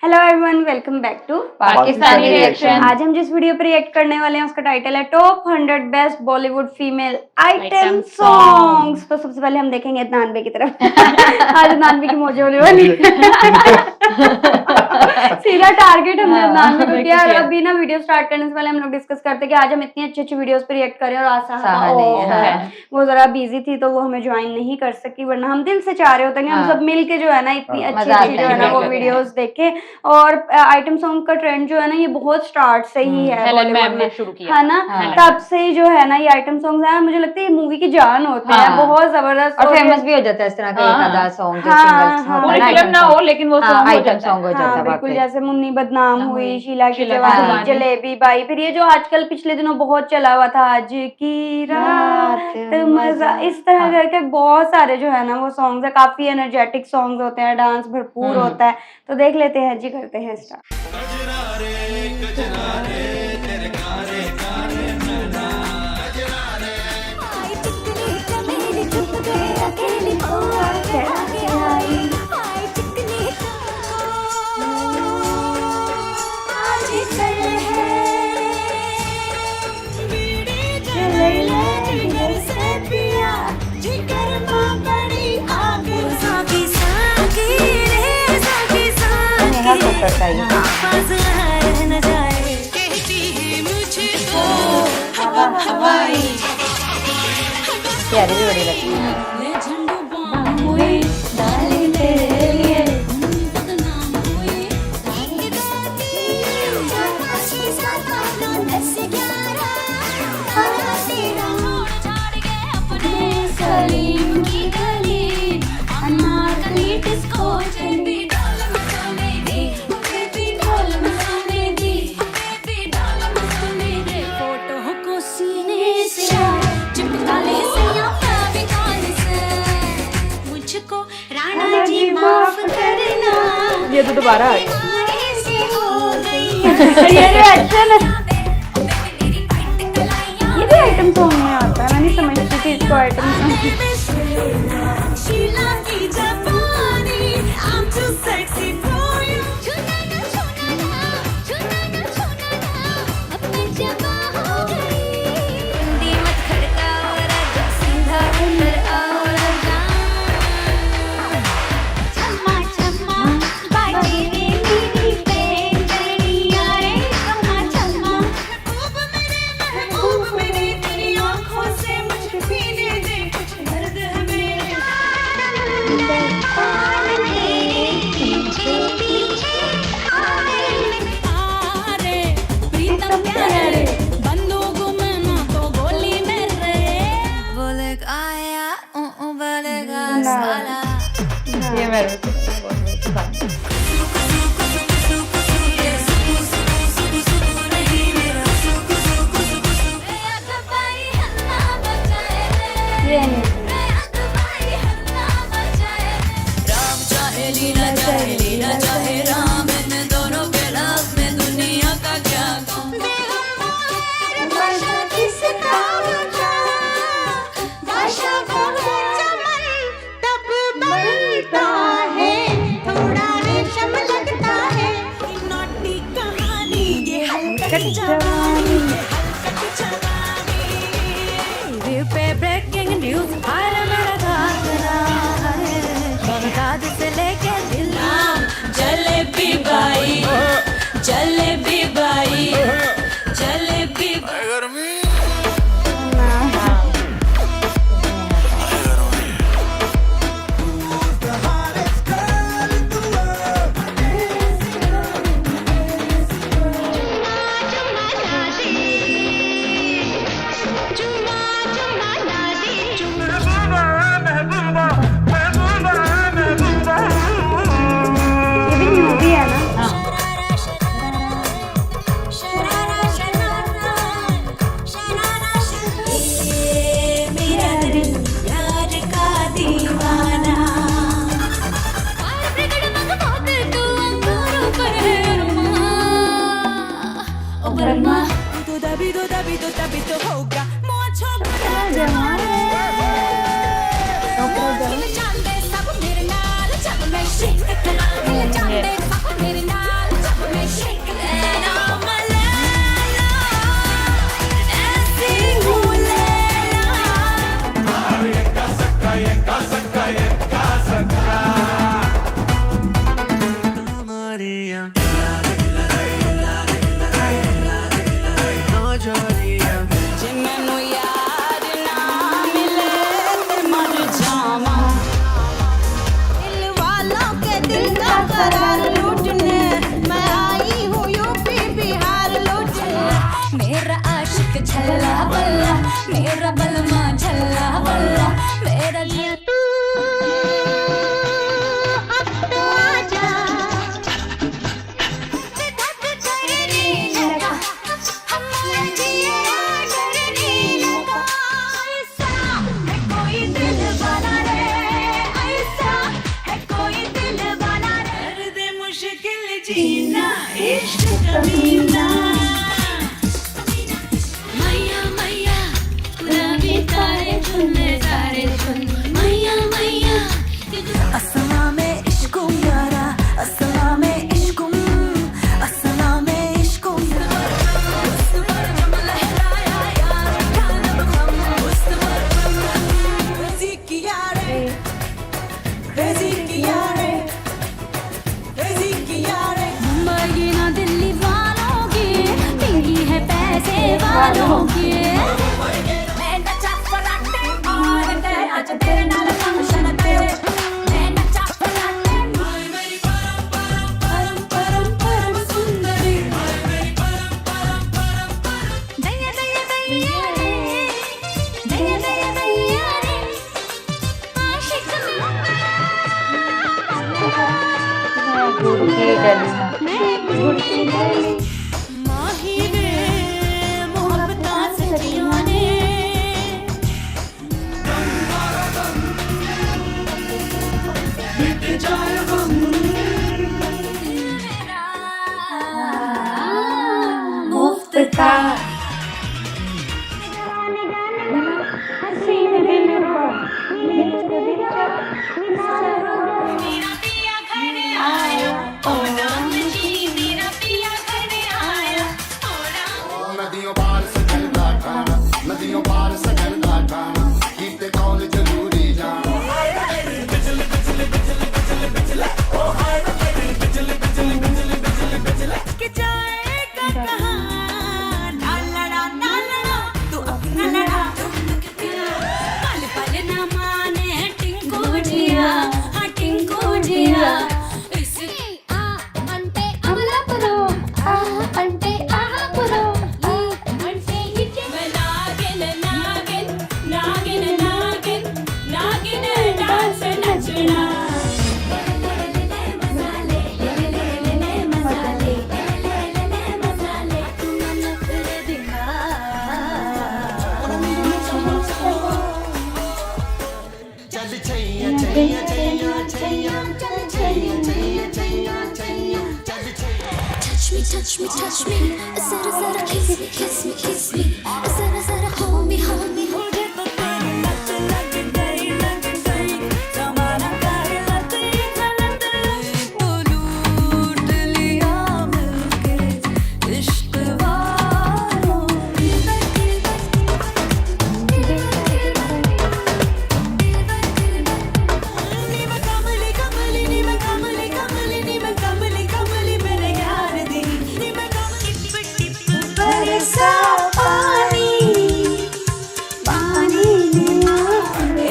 Hello everyone, welcome back to Pakistani reaction. आज हम जिस वीडियो पर रिएक्ट करने वाले हैं उसका टाइटल है top 100 best Bollywood female item songs. तो सबसे पहले हम देखेंगे अदनान बे की तरफ। आज अदनान बे की मौज होने वाली सीधा टारगेट हमने अदनान बे को किया। और अभी ना वीडियो स्टार्ट करने से पहले हम लोग डिस्कस करते कि आज हम इतनी अच्छी अच्छी वीडियोस पे रिएक्ट करें और वो जरा बिजी थी तो वो हमें ज्वाइन नहीं कर सकी, वरना हम दिल से चाह रहे होते हैं हम सब मिल के जो है ना इतनी अच्छी अच्छी जो है ना वो वीडियोस देखें। और आइटम सॉन्ग का ट्रेंड जो है ना ये बहुत स्टार्ट से ही है बॉलीवुड में, शुरू किया है ना। तब से ही जो है ना ये आइटम सॉन्ग है, मुझे लगता है ये मूवी की जान होते हैं, बहुत जबरदस्त और फेमस भी हो जाता है इस तरह का एक आधा सॉन्ग जो सिंगल फिल्म ना हो लेकिन वो आइटम सॉन्ग हो जाता है। बिल्कुल, जैसे मुन्नी बदनाम हुई, शीला की जवानी, जलेबी बाई, फिर ये जो आजकल पिछले दिनों बहुत चला हुआ था आज की रात मजा, इस तरह करके बहुत सारे जो है ना वो सॉन्ग्स है, काफी एनर्जेटिक सॉन्ग्स होते हैं, डांस भरपूर होता है। तो देख लेते हैं जी, करते हैं स्टार्ट। प्यारी भी बड़ी लगती है। ये तो दोबारा आ गया। ये भी आइटम सॉन्ग में आता है, मैं नहीं समझती थी इसको आइटम सॉन्ग। ये मेरे को बहुत पसंद है। ब्रेकिंग न्यूज बगदाद से लेके Delhi, jalebi by, jalebi by, jalebi by. होगा Yeah. कमीना इश्क कमीना मैया मैया गुलाबी तारे चुनने सारे चुन मैया मैया अस्सलामे इश्कुम यारा अस्सलामे इश्कुम अस्सलामे इश्कुम मुंबई ना दिल्ली वालों की पिंगी है पैसे वालों की मैं नचा फराटे मारते आज तेरे नाल फंक्शन पे मैं नचा फराटे मेरी परम परम परम सुंदरी मेरी परम दैया दैया दैया रे दैया दैया दैया रे आशिक गुड़ की डलियां माही वे मोहब्बतां सच्चियां ने मुफ्त का मेरा पिया घर आया ओ राम जी मेरा पिया घर आया ओ राम नदियों पार से चलता खाना नदियों पार से चलता खाना कीते कौन जरूरी जाना कि जाएगा कहाँ ना लड़ा तू अपना लड़ा पल पल ना माने टिंकू जिया हाँ टिंकू जिया అంటే అమలాపురం అంటే ఆహాపురం అంటే ఇటే నాగిన్ నాగిన్ నాగిన్ నాగిన్ నాగిన్ డాన్స్ నచ్చనా चल छैया छैया छैया छैया चल छैया छैया छैया छैया चल छैया Touch me, touch me, zara zara kiss me, kiss me, kiss me, zara zara hold me, hold me. मुझे तो तेरी लत लग गई, ज़माना करे लत तो लूट लिया मिलके इश्क वालों नीम कमली कमली नीम कमली कमली नीम कमली कमली मेरे यार दी नीम कमली टिप टिप बरसा पानी पानी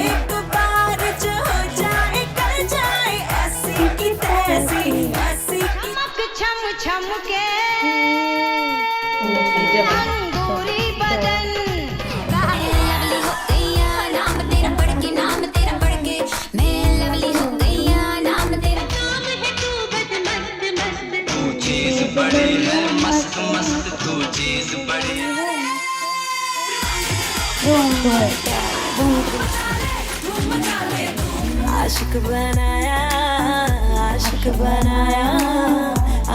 एक बार जो हो जाए कर जाए ऐसी की तैसी ऐसी चमक छम छम के अंगूरी बदन लवली हो गईया नाम तेरा पढ़ के मैं लवली हो गईया नाम तेरा नाम है तू बद मस्त मस्त तू चीज बड़ी है मस्त मस्त तू चीज बड़ी है आशिक बनाया आशिक बनाया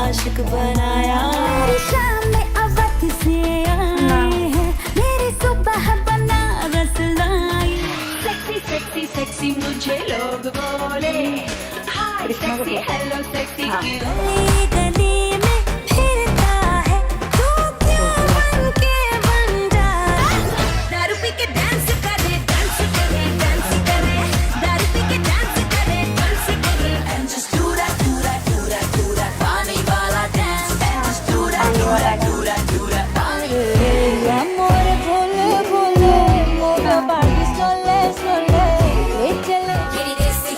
आशिक बनाया मेरी शाम में अवध से आई है मेरी सुबह बनारस लाई सेक्सी सेक्सी सेक्सी मुझे लोग बोले हाय सेक्सी हेलो सेक्सी गली गली में फिरता है तू क्यों मन के बंदा दारू पी के डांस करे डांस करे डांस करे दारू पी के डांस करे डांस करे and just do that do that do that do that पानी वाला dance and just do that do that do that do that amore bole bole moga party slowly slowly le chale मेरी देसी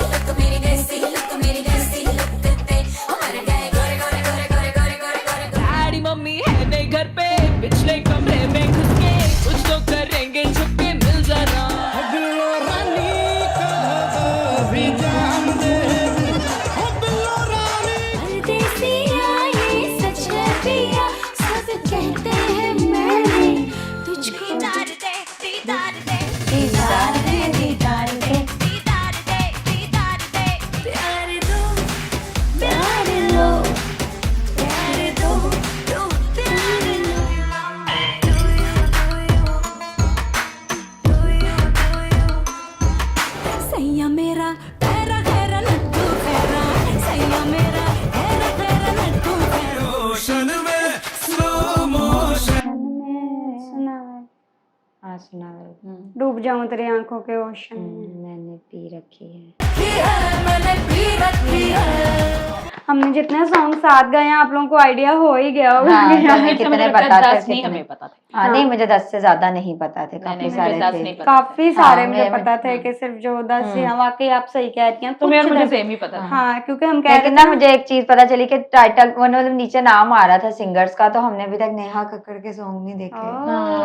look तेरे हमारे गए गोरे हाँ सुना है। डूब जाऊं तेरी आंखों के ओशन में। मैंने पी रखी है। हमने जितने सॉन्ग साथ गाए हैं आप लोगों को आइडिया हो ही गया होगा हाँ, कि तो हमें कितने पता थे, 10 नहीं कितने हमें पता था। हाँ नहीं मुझे 10 से ज्यादा नहीं पता थे, काफी नहीं, सारे मुझे 10 थे। नहीं पता। काफी सारे हाँ, मुझे मैं- पता थे कि सिर्फ जो 10 यहाँ वाकई आप सही कह रही हैं तुम्हें और कुछ मुझे 10 सेम ही पता था। हाँ क्योंकि हम कह रहे लेकिन थे ना मुझे एक चीज पता चली कि टाइटल मतलब नीचे नाम आ रहा था सिंगर्स का, तो हमने अभी तक नेहा कक्कड़ के सॉन्ग नहीं देखे।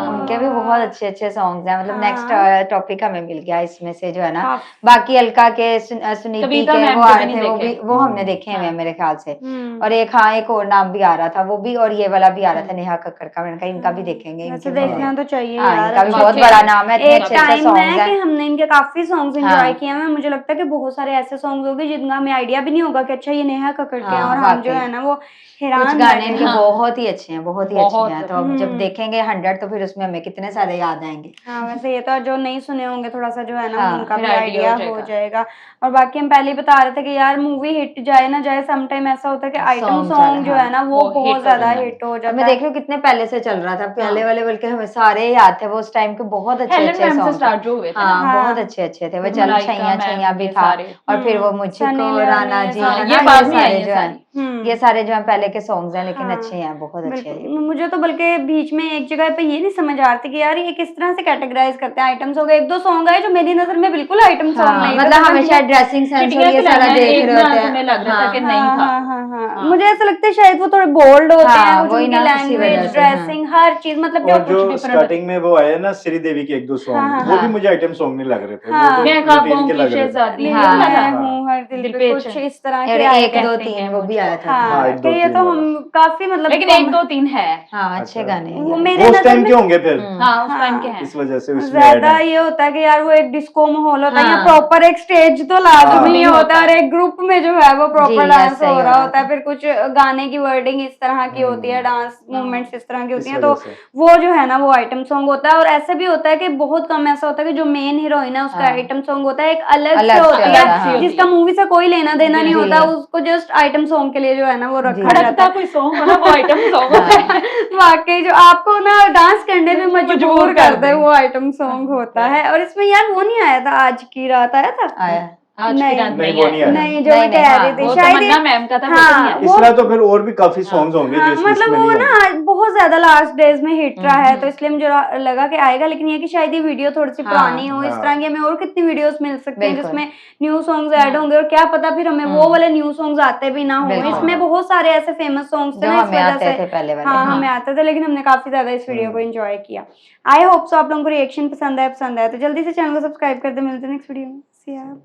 उनके भी बहुत अच्छे अच्छे सॉन्ग्स हैं, मतलब नेक्स्ट टॉपिक हमें मिल गया इसमें से जो है ना। बाकी अलका के सुनीति कविता के मैम वो के आ भी रहे नहीं थे, देखे। वो हमने देखे हुए हैं मेरे ख्याल से। हम्म। और एक हाँ एक और नाम भी आ रहा था वो भी, और ये वाला भी आ रहा था नेहा कक्कड़ का, मैंने कहा इनका भी देखेंगे। वैसे इनके भी देखना तो चाहिए हाँ, यार, इनका भी अच्छे बहुत अच्छे- बड़ा नाम है, इतने एक अच्छे अच्छे टाइम सॉन्ग्स है कि हैं। हमने इनके काफी सॉन्ग्स एंजॉय हाँ। किए हैं। मुझे लगता है कि बहुत सारे ऐसे सॉन्ग्स होंगे जिनका हमें आइडिया भी नहीं होगा कि अच्छा ये नेहा कक्कड़ के हैं, हाँ, और हम जो वाकई। है ना वो कुछ हैरान गाने रह इनके गए। बहुत ही अच्छे हैं, बहुत ही अच्छे बहुत हैं। तो अब जब देखेंगे 100 तो फिर उसमें हमें कितने सारे याद आएंगे। हाँ वैसे ये तो जो नहीं सुने होंगे थोड़ा सा जो है ना हाँ, उनका फिर भी idea आइडिया हो हो जाएगा। और बाकी हम पहले ही बता रहे थे कि यार मूवी हिट जाए ना जाए, सम टाइम ऐसा होता है कि आइटम Song सॉन्ग चले, जो हाँ, है ना वो वो hit बहुत हो ज्यादा जाता है। हिट हो अब जाता मैं है। देख रही हूँ कितने पहले से चल रहा था, पहले वाले बल्कि हमें सारे याद थे, वो उस टाइम के बहुत अच्छे हेलन अच्छे मैम से सॉन्ग स्टार्ट जो हुए थे ना। हाँ हाँ। बहुत अच्छे अच्छे थे। वो चल मलाइका छैया मैम, छैया भी ये था, सारे। और फिर वो सनी मुझको लियोनी, राना जी हाँ, है ये ना, बाद ये में आई सारे हैं जो है सारी। ये सारे जो है पहले के सॉन्ग्स हैं, लेकिन हाँ, अच्छे हैं, बहुत अच्छे हैं। बिल्कुल। मुझे तो बल्कि बीच में एक जगह पे ये नहीं समझ आ रही थी कि यार ये किस तरह से कैटेगराइज करते हैं आइटम्स हो गए। एक दो सॉन्ग आए जो मेरी नजर में बिल्कुल आइटम सॉन्ग हाँ, नहीं थे, मतलब तो हमेशा ड्रेसिंग सेंस और चिटिया ये से सारा लगना देख एक रहे ना होते हैं। तुम्हें लग रहा था हाँ, कि हाँ, नहीं था। हाँ। मुझे ऐसा लगता है शायद वो थोड़े बोल्ड होते हाँ, हैं, कुछ वही उनकी ना, इसी वजह लैंग्वेज, से, हाँ। ड्रेसिंग, हर चीज मतलब और जो different स्टार्टिंग में वो आए ना श्रीदेवी के एक दो सॉन्ग, हाँ, वो हाँ। भी मुझे आइटम सॉन्ग नहीं लग रहे थे। हाँ। वो तो मैं routine ख्वाबों के की लग रहे थे। शहजादी मैं ये वाला था। हूँ हर दिल दिल पे पे कुछ चढ़- इस तरह और के आए एक थे। दो तीन वो भी आया था। हाँ हाँ, एक तो दो ये तीन तो वाला। हम काफी मतलब लेकिन एक दो तीन है। हाँ अच्छे गाने वो हैं। मेरे वो उस नजर टाइम में के होंगे फिर, हाँ उस टाइम के हैं। इस वजह से उसमें ज्यादा add है। ये होता है कि यार वो एक डिस्को माहौल होता है या हाँ। प्रॉपर एक स्टेज तो लाजमी हाँ। होता है, और एक ग्रुप में जो है वो जी, प्रॉपर डांस ऐसा ही हो हो रहा रहा होता है, था। फिर कुछ गाने की वर्डिंग इस तरह की होती है, डांस मूवमेंट्स इस तरह की होती इस हैं, तो वजह से। वो जो है ना वो आइटम सॉन्ग होता है। और ऐसे भी होता है कि बहुत कम ऐसा होता है कि जो मेन हीरोइन है उसका हाँ। आइटम सॉन्ग होता है, एक अलग से अलग से होती होता है, है हाँ। जिसका मूवी से कोई लेना देना नहीं जी। होता, उसको जस्ट आइटम सॉन्ग के लिए जो है ना वो रखा जी। जाता खड़कता है। कोई सॉन्ग हो ना वो आइटम सॉन्ग होता है। वाकई जो आपको ना डांस करने में मजबूर कर दे वो आइटम सॉन्ग होता है। और इसमें यार वो नहीं आया था आज की रात, आया था? आया आज की नहीं। रात नहीं, नहीं वो नहीं है। आया। नहीं जो नहीं, मैं नहीं, कह हाँ, रही थी वो शायद तमन्ना मैम का था, वो हाँ, तो नहीं आया। इस तरह तो फिर और भी काफी सॉन्ग्स होंगे हाँ, जो इस लिस्ट मतलब में वो नहीं ना होंगे। आज बहुत ज्यादा लास्ट डेज में हिट रहा है, तो इसलिए मुझे लगा कि आएगा। लेकिन ये कि शायद ये वीडियो थोड़ी सी हाँ, पुरानी हो, इस हाँ। तरह की हमें और कितनी वीडियोस मिल सकती हैं बिल्कुल। जिसमें न्यू सॉन्ग्स ऐड होंगे, और क्या पता फिर हमें वो वाले न्यू सॉन्ग्स आते भी ना हो। बिल्कुल। इसमें बहुत सारे ऐसे फेमस सॉन्ग्स थे जो ना, इस हमें वजह आते से थे पहले वाले, हाँ हाँ। हमें आते थे, लेकिन हमने काफी ज्यादा इस वीडियो को एंजॉय किया। आई होप सो आप लोगों को रिएक्शन पसंद आया तो जल्दी से चैनल को सब्सक्राइब कर दे। मिलते हैं नेक्स्ट वीडियो में। See ya.